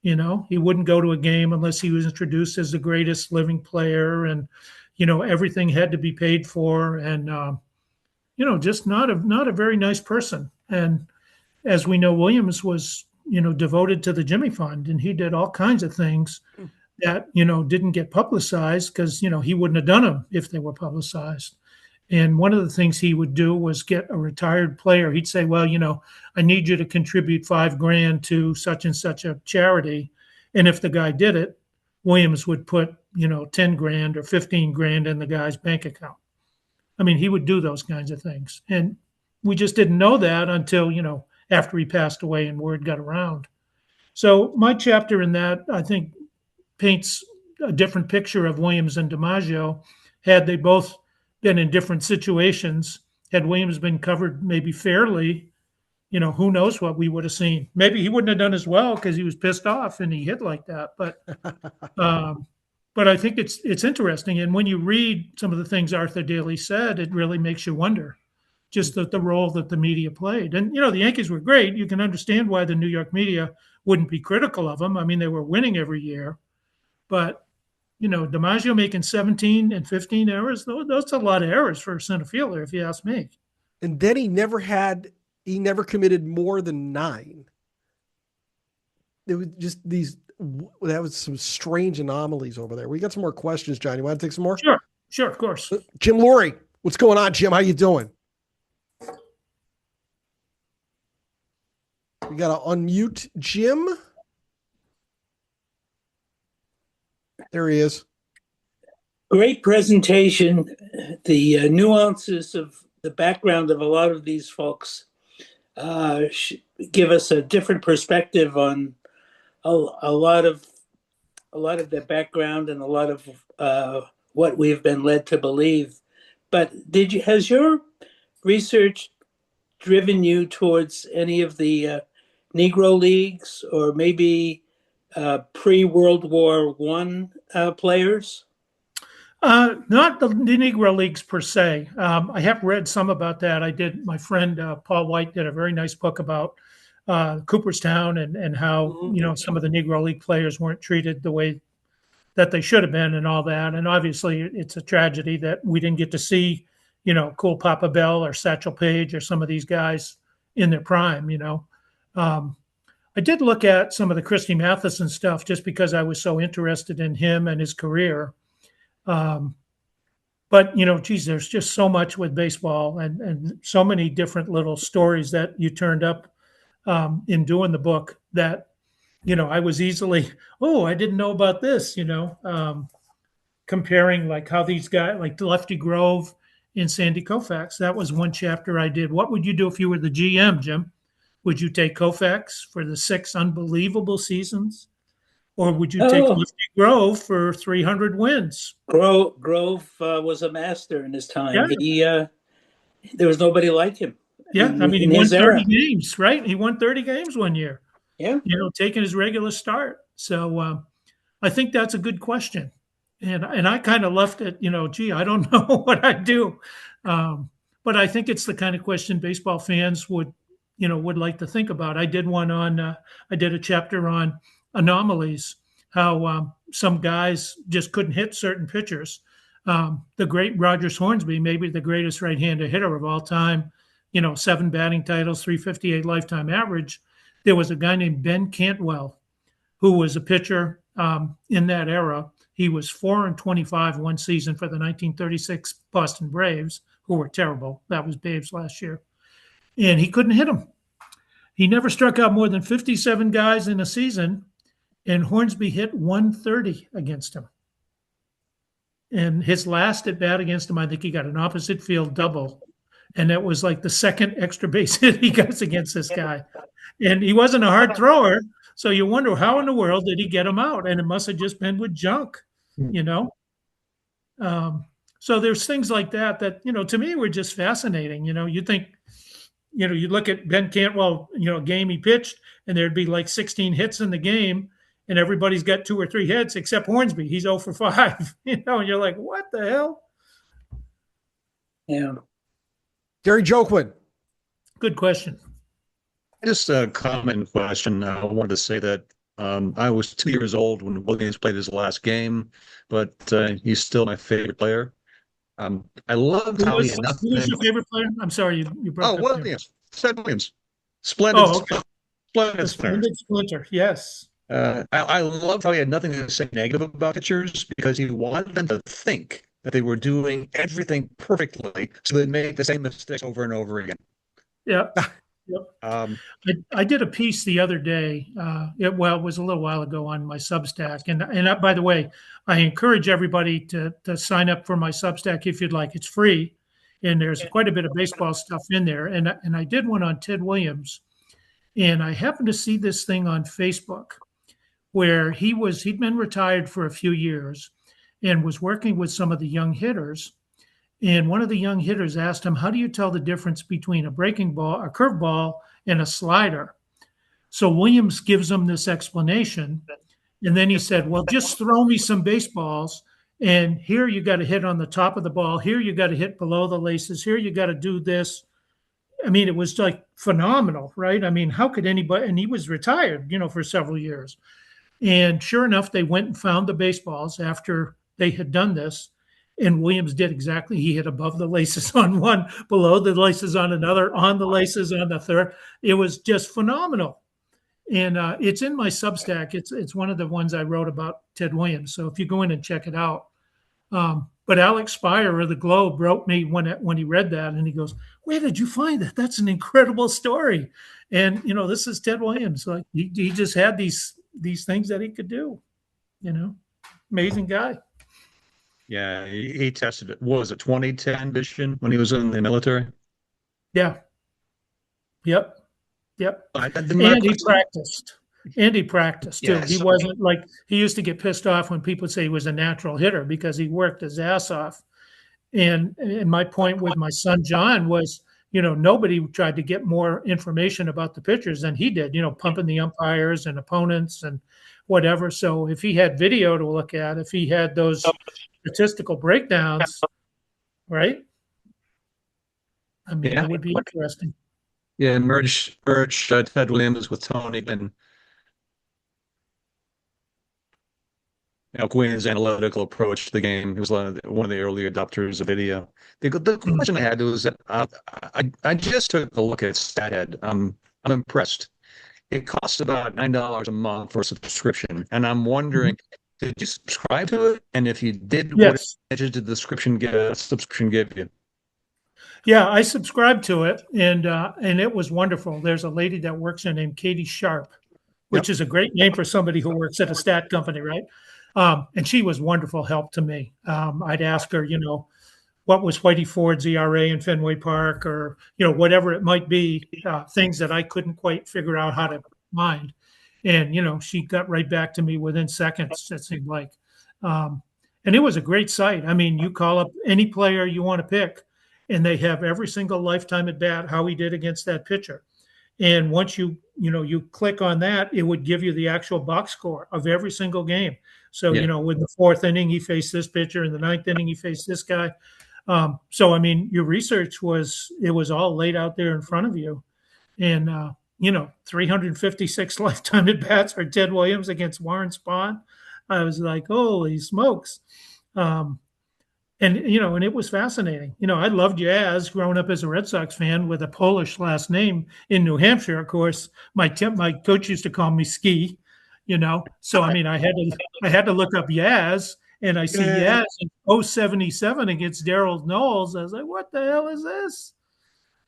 He wouldn't go to a game unless he was introduced as the greatest living player. And, everything had to be paid for. And just not a very nice person. And as we know, Williams was, devoted to the Jimmy Fund, and he did all kinds of things that, didn't get publicized because, he wouldn't have done them if they were publicized. And one of the things he would do was get a retired player. He'd say, well, I need you to contribute $5,000 to such and such a charity. And if the guy did it, Williams would put, $10,000 or $15,000 in the guy's bank account. I mean, he would do those kinds of things. And we just didn't know that until, after he passed away and word got around. So my chapter in that, I think, paints a different picture of Williams and DiMaggio. Had they both been in different situations, had Williams been covered maybe fairly, who knows what we would have seen. Maybe he wouldn't have done as well because he was pissed off and he hit like that. But I think it's interesting. And when you read some of the things Arthur Daly said, it really makes you wonder just the role that the media played. And, the Yankees were great. You can understand why the New York media wouldn't be critical of them. I mean, they were winning every year. But, DiMaggio making 17 and 15 errors, those are a lot of errors for a center fielder, if you ask me. And then he never committed more than 9. There was just that was some strange anomalies over there. We got some more questions, John. You want to take some more? Sure, of course. Jim Laurie, what's going on, Jim? How you doing? We got to unmute Jim. There he is. Great presentation. The nuances of the background of a lot of these folks give us a different perspective on a lot of their background and a lot of what we've been led to believe. But has your research driven you towards any of the Negro Leagues or maybe pre-World War I players? Not the Negro Leagues per se. I have read some about that. My friend Paul White did a very nice book about Cooperstown and how, some of the Negro League players weren't treated the way that they should have been and all that. And obviously it's a tragedy that we didn't get to see, Cool Papa Bell or Satchel Paige or some of these guys in their prime, I did look at some of the Christy Matheson stuff just because I was so interested in him and his career. But, there's just so much with baseball and so many different little stories that you turned up in doing the book that, I was easily, I didn't know about this, comparing like how these guys, like Lefty Grove and Sandy Koufax. That was one chapter I did. What would you do if you were the GM, Jim? Would you take Koufax for the 6 unbelievable seasons? Or would you take Lefty Grove for 300 wins? Grove was a master in his time. Yeah. There was nobody like him. Yeah, he won 30 games, right? He won 30 games one year. Yeah. Taking his regular start. So I think that's a good question. And I kind of left it, I don't know what I'd do. But I think it's the kind of question baseball fans would like to think about. I did a chapter on anomalies, how some guys just couldn't hit certain pitchers. The great Rogers Hornsby, maybe the greatest right-handed hitter of all time, 7 batting titles, 358 lifetime average. There was a guy named Ben Cantwell who was a pitcher in that era. He was 4-25 one season for the 1936 Boston Braves, who were terrible. That was Babe's last year. And he couldn't hit them. He never struck out more than 57 guys in a season, and Hornsby hit 130 against him. And his last at bat against him, I think he got an opposite field double. And that was like the second extra base hit he got against this guy. And he wasn't a hard thrower. So you wonder how in the world did he get him out? And it must have just been with junk, So there's things like that, to me were just fascinating. You think, you look at Ben Cantwell, game he pitched, and there'd be like 16 hits in the game, and everybody's got 2 or 3 hits except Hornsby. He's 0 for 5. And you're like, what the hell? Yeah. Gary Joquin. Good question. Just a common question. I wanted to say that I was 2 years old when Williams played his last game, but he's still my favorite player. I loved Who how he was, had who was nothing. your favorite player? I'm sorry, you broke Oh, up there. Williams, Ted Williams, splendid, Oh, okay. splendid The spinner. splendid splinter. Yes. I loved how he had nothing to say negative about pitchers because he wanted them to think that they were doing everything perfectly, so they'd make the same mistakes over and over again. Yep. Yep. I did a piece the other day. It was a little while ago on my Substack, and by the way, I encourage everybody to sign up for my Substack if you'd like. It's free, and there's quite a bit of baseball stuff in there. And I did one on Ted Williams, and I happened to see this thing on Facebook where he'd been retired for a few years, and was working with some of the young hitters. And one of the young hitters asked him, "How do you tell the difference between a breaking ball, a curveball, and a slider?" So Williams gives him this explanation. And then he said, "Well, just throw me some baseballs. And here you got to hit on the top of the ball. Here you got to hit below the laces. Here you got to do this." I mean, it was like phenomenal, right? I mean, how could anybody? And he was retired, for several years. And sure enough, they went and found the baseballs after they had done this. And Williams did exactly. He hit above the laces on one, below the laces on another, on the laces on the third. It was just phenomenal. And it's in my Substack. It's one of the ones I wrote about Ted Williams. So if you go in and check it out. But Alex Spire of the Globe wrote me when he read that, and he goes, "Where did you find that? That's an incredible story." And this is Ted Williams. Like he just had these things that he could do. Amazing guy. Yeah, he tested it. What was it, 2010 vision when he was in the military? Yeah. Yep. My And he question- practiced. And he practiced too. Yes. He wasn't like he used to get pissed off when people say he was a natural hitter because he worked his ass off. And my point with my son John was, nobody tried to get more information about the pitchers than he did, pumping the umpires and opponents and whatever. So if he had video to look at, if he had those statistical breakdowns, right? I mean, Yeah. it would be interesting. Yeah, merge Ted Williams with Tony and Quinn's analytical approach to the game. He was one of the early adopters of video. The question I had was that I just took a look at StatHead. I'm impressed. It costs about $9 a month for a subscription, and I'm wondering, did you subscribe to it? And if you did, what Yes. advantages did the subscription give you? Yeah, I subscribed to it, and it was wonderful. There's a lady that works there named Katie Sharp, which is a great name for somebody who works at a stat company, right? And she was wonderful help to me. I'd ask her, what was Whitey Ford's ERA in Fenway Park, or whatever it might be, things that I couldn't quite figure out how to mind. And she got right back to me within seconds. It seemed like, and it was a great site. I mean, you call up any player you want to pick, and they have every single lifetime at bat, how he did against that pitcher. And once you click on that, it would give you the actual box score of every single game. So, with the fourth inning, he faced this pitcher. In the ninth inning, he faced this guy. So, I mean, your research was all laid out there in front of you. And, 356 lifetime at bats for Ted Williams against Warren Spahn. I was like, holy smokes. And it was fascinating. I loved Jazz growing up as a Red Sox fan with a Polish last name in New Hampshire. Of course, my coach used to call me Ski, So, I mean, I had to look up Yaz, and I see Yaz in 077 against Daryl Knowles. I was like, what the hell is this?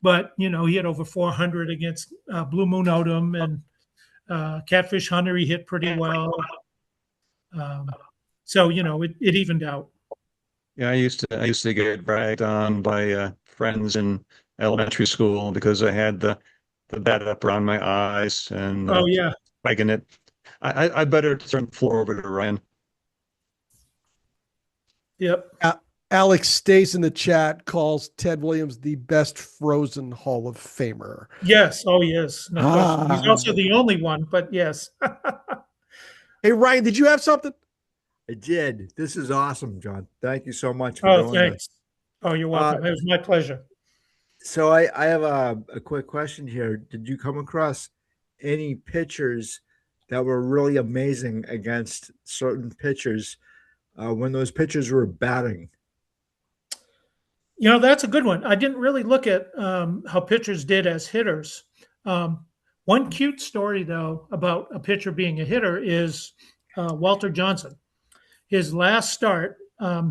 But, he had over 400 against Blue Moon Odom, and Catfish Hunter, he hit pretty well. So, it evened out. Yeah, I used to get bragged on by friends in elementary school because I had the bat up around my eyes and spiking it. I better turn the floor over to Ryan. Yep. Alex Stace in the chat calls Ted Williams the best frozen Hall of Famer. Yes. Oh, yes. No question. He's also the only one, but yes. Hey, Ryan, did you have something? I did. This is awesome, John. Thank you so much for doing thanks. this. Oh, you're welcome. It was my pleasure. So I have a quick question here. Did you come across any pitchers that were really amazing against certain pitchers when those pitchers were batting? That's a good one. I didn't really look at how pitchers did as hitters. One cute story, though, about a pitcher being a hitter is Walter Johnson. His last start,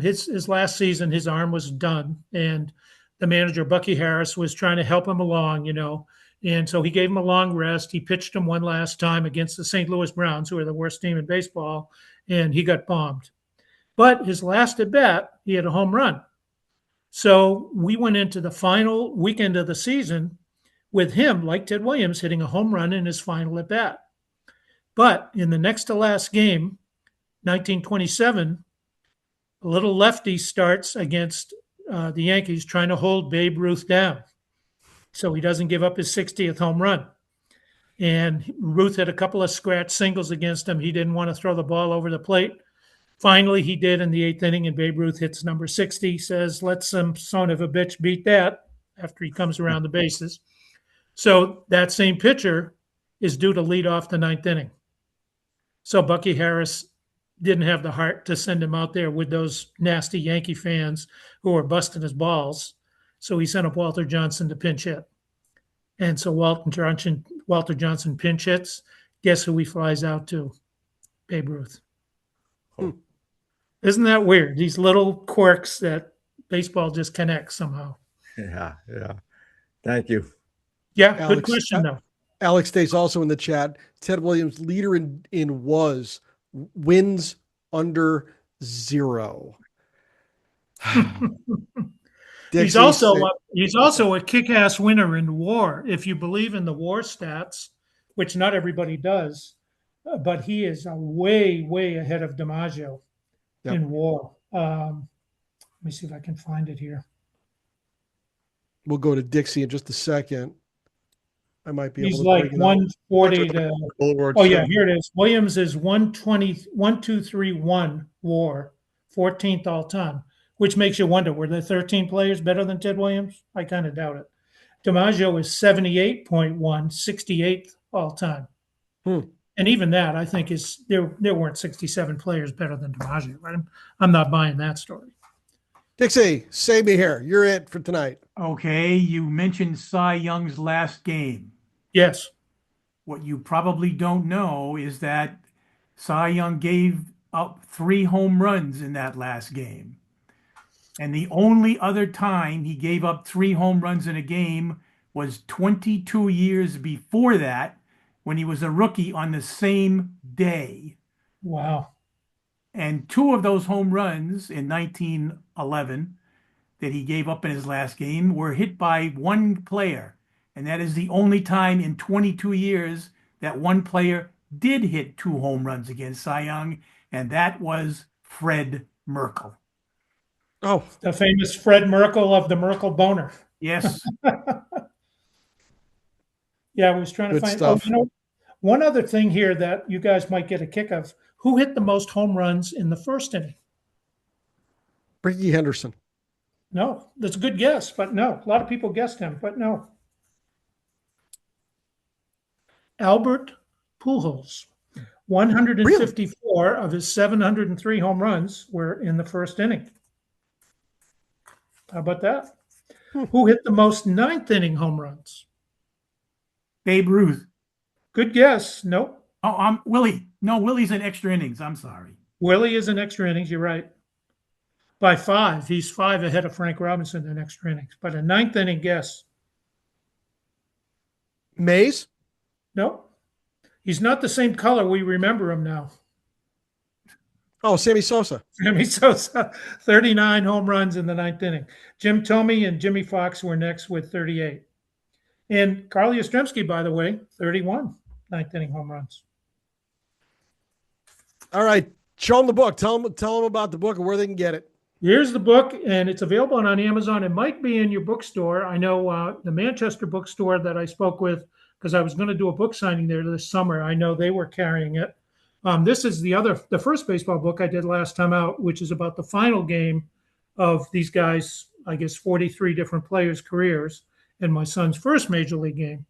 his last season, his arm was done, and the manager, Bucky Harris, was trying to help him along, and so he gave him a long rest. He pitched him one last time against the St. Louis Browns, who are the worst team in baseball, and he got bombed. But his last at bat, he had a home run. So we went into the final weekend of the season with him, like Ted Williams, hitting a home run in his final at bat. But in the next to last game, 1927, a little lefty starts against the Yankees trying to hold Babe Ruth down so he doesn't give up his 60th home run. And Ruth had a couple of scratch singles against him. He didn't want to throw the ball over the plate. Finally, he did in the 8th inning, and Babe Ruth hits number 60, says, let some son of a bitch beat that after he comes around the bases. So that same pitcher is due to lead off the 9th inning. So Bucky Harris didn't have the heart to send him out there with those nasty Yankee fans who were busting his balls. So he sent up Walter Johnson to pinch hit. And so Walter Johnson pinch hits. Guess who he flies out to? Babe Ruth. Isn't that weird? These little quirks that baseball just connects somehow. Yeah. Thank you. Yeah, Alex, good question, though. Alex stays also in the chat. Ted Williams, leader in was wins under 0. He's also a kick-ass winner in WAR. If you believe in the WAR stats, which not everybody does, but he is way, way ahead of DiMaggio in WAR. Let me see if I can find it here. We'll go to Dixie in just a second. I might be He's able to like bring it 140 to. Oh yeah, here it is. Williams is 121 WAR, 14th all time, which makes you wonder: were there 13 players better than Ted Williams? I kind of doubt it. DiMaggio is 78.1, 68th all time. And even that, I think, is there weren't 67 players better than DiMaggio. I'm not buying that story. Dixie, save me here. You're it for tonight. Okay, you mentioned Cy Young's last game. Yes. What you probably don't know is that Cy Young gave up 3 home runs in that last game. And the only other time he gave up 3 home runs in a game was 22 years before that, when he was a rookie on the same day. Wow. And 2 of those home runs in 1911 that he gave up in his last game were hit by one player. And that is the only time in 22 years that one player did hit 2 home runs against Cy Young, and that was Fred Merkle. Oh, the famous Fred Merkle of the Merkle boner. Yes. Yeah, I was trying to Good find. stuff. One other thing here that you guys might get a kick of: who hit the most home runs in the first inning? Ricky Henderson. No, that's a good guess, but no. A lot of people guessed him, but no. Albert Pujols. 154 of his 703 home runs were in the first inning. How about that? Who hit the most ninth inning home runs? Babe Ruth. Good guess. Nope. Oh, Willie. No, Willie's in extra innings. I'm sorry. Willie is in extra innings. You're right. By 5. He's 5 ahead of Frank Robinson in extra innings. But a ninth inning guess. Mays? Nope. He's not the same color we remember him now. Oh, Sammy Sosa. Sammy Sosa, 39 home runs in the ninth inning. Jim Thome and Jimmy Fox were next with 38. And Carl Yastrzemski, by the way, 31 ninth inning home runs. All right. Show them the book. Tell them about the book and where they can get it. Here's the book, and it's available on Amazon. It might be in your bookstore. I know the Manchester bookstore that I spoke with, because I was going to do a book signing there this summer. I know they were carrying it. This is the first baseball book I did last time out, which is about the final game of these guys, I guess 43 different players' careers, and my son's first major league game.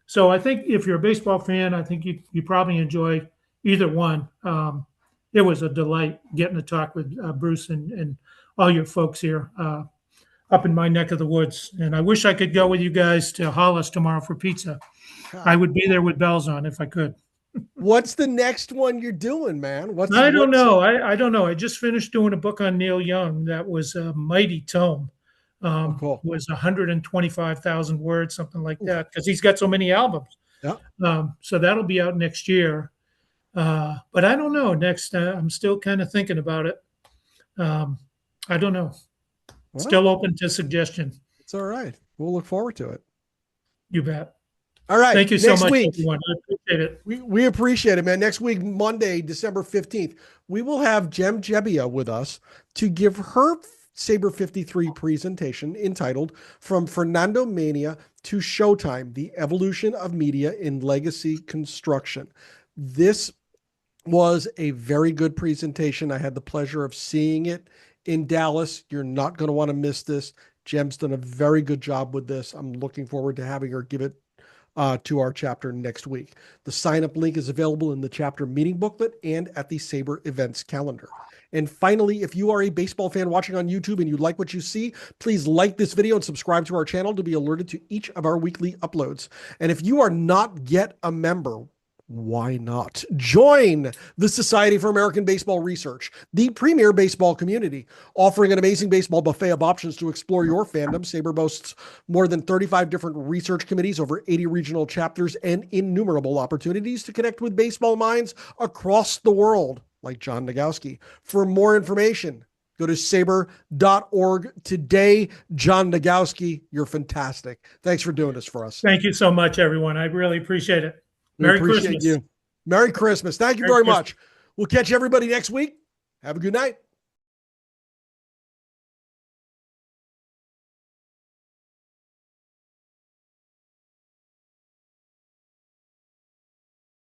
So I think if you're a baseball fan, I think you probably enjoy either one. It was a delight getting to talk with Bruce and all your folks here. up in my neck of the woods. And I wish I could go with you guys to Hollis tomorrow for pizza. I would be there with bells on if I could. What's the next one you're doing, man? I don't know. I don't know. I just finished doing a book on Neil Young that was a mighty tome. Cool. Was 125,000 words, something like that, because he's got so many albums. Yeah. So that'll be out next year. But I don't know. Next, I'm still kind of thinking about it. I don't know. Well, still open to suggestion. It's all right. We'll look forward to it. You bet. All right. Thank you so next much, week, everyone. I appreciate it. We appreciate it, man. Next week, Monday, December 15th, we will have Jem Jebbia with us to give her Saber 53 presentation entitled From Fernando Mania to Showtime, The Evolution of Media in Legacy Construction. This was a very good presentation. I had the pleasure of seeing it in Dallas. You're not going to want to miss this. Jem's done a very good job with this. I'm looking forward to having her give it to our chapter next week. The sign-up link is available in the chapter meeting booklet and at the Saber events calendar. And finally, if you are a baseball fan watching on YouTube and you like what you see, please like this video and subscribe to our channel to be alerted to each of our weekly uploads. And if you are not yet a member, why not join the Society for American Baseball Research, the premier baseball community, offering an amazing baseball buffet of options to explore your fandom. Saber boasts more than 35 different research committees, over 80 regional chapters, and innumerable opportunities to connect with baseball minds across the world, like John Nogowski. For more information, go to saber.org today. John Nogowski, you're fantastic. Thanks for doing this for us. Thank you so much, everyone. I really appreciate it. Merry Christmas. You. Merry Christmas. Thank you very much. We'll catch everybody next week. Have a good night.